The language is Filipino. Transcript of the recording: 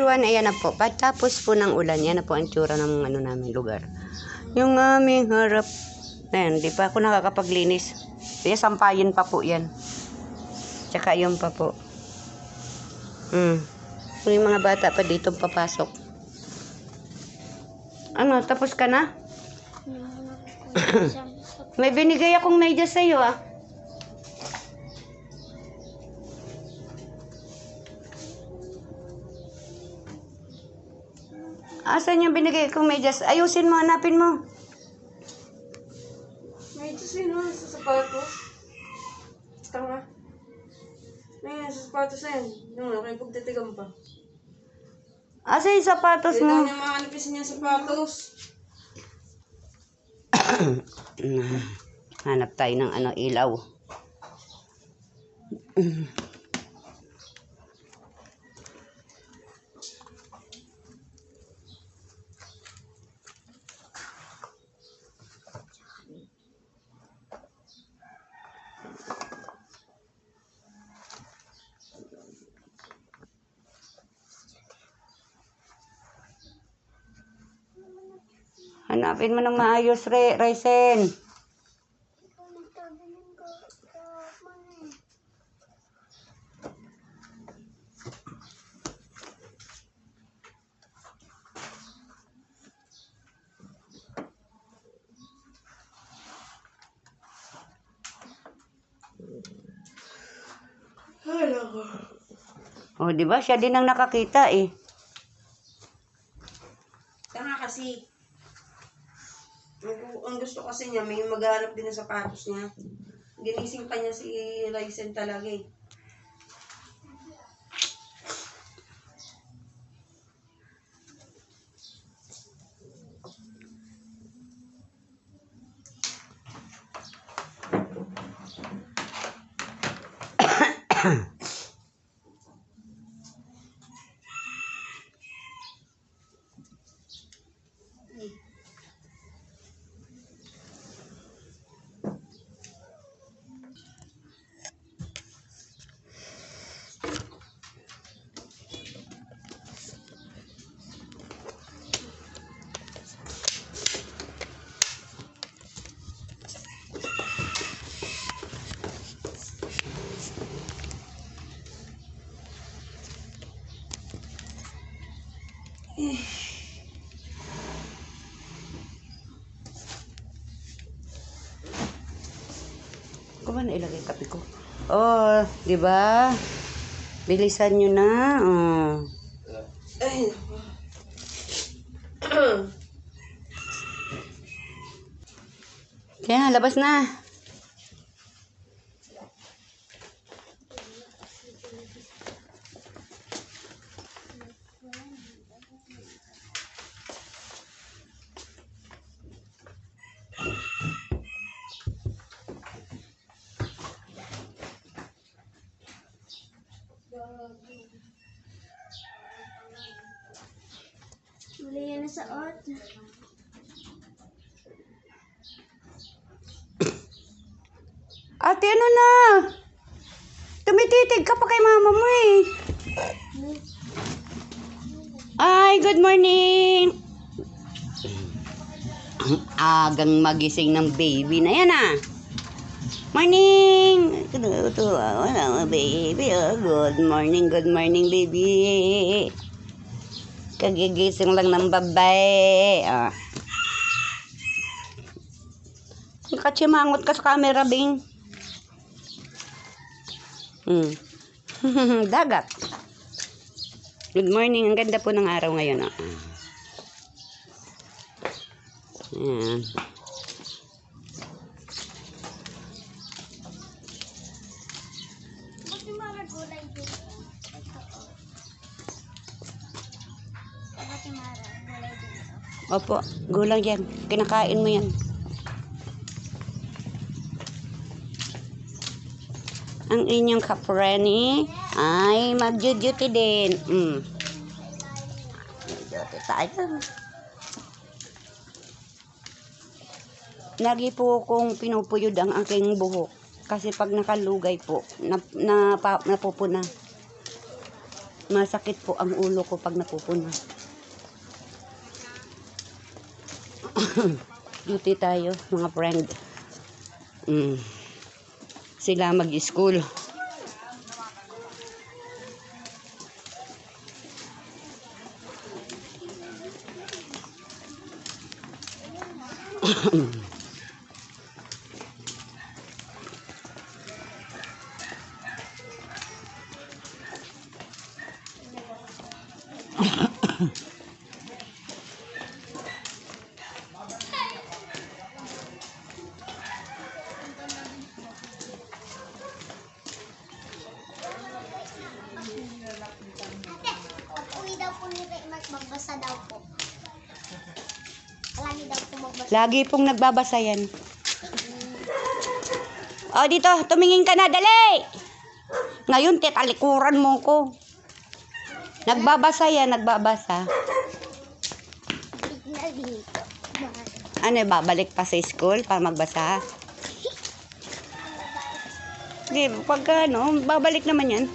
1, ayan na po. Pagtapos po ng ulan, yan na po ang tsura ng ano namin lugar. Yung aming harap. Ayan, di pa ako nakakapaglinis. Kaya sampayin pa po yan. Tsaka yung pa po. Yung mga bata pa dito papasok. Ano, tapos ka na? May binigay akong medyas sa'yo ah. Asan yung binigay kong medyas? Ayusin mo, hanapin mo. Medyas yun, no? Sa sapatos. Tanga. Ngayon, sa sapatos na yun. Yung okay, pagtitigan pa. Asan yung sapatos Hindi mo? daw niya makanipisin niya sapatos. Hanap tayo ng ano, ilaw. Hanapin mo ng maayos, Ryzen. Oh, di ba? Siya din ang nakakita eh. Tanga kasi. Ang gusto kasi niya, may maghanap din ng sapatos niya. Ginising pa niya si Ryzen talaga eh. Kuha na ilagay kape ko. Oh, di ba? Bilisan nyo na. Oh. Ay, Kaya, labas na. Muli yan na sa ot. Ate, ano na? Tumititig ka pa kay mama mo eh. Ay, good morning. Ang agang magising ng baby na yan ah. Morning. Baby, oh, good morning baby. Kagigising lang ng babae. Ah. Kachimangot ka sa camera, Bing. Dagat. Good morning. Ang ganda po ng araw ngayon. Oh. Ayan. Buti mara gulay dito. Buti mara gulay dito. Opo, gulang yan. Kinakain mo yan. Ang inyong kapreni ay mag-duty din. Mag-duty tayo. Lagi po kong pinupuyod ang aking buhok. Kasi pag nakalugay po, napupuna. Masakit po ang ulo ko pag napupuna. Duty tayo, mga friend. Sila mag-school. Pag-uwi daw po ni Mark, magbasa daw po. Alami daw po magbasa. Lagi pong nagbabasa yan. O, dito, tumingin ka na, dali! Ngayon, titalikuran mo ko. Nagbabasa yan, nagbabasa. Signal dito. Ano, babalik pa sa school para magbasa? Hindi, pagka ano, babalik naman yan.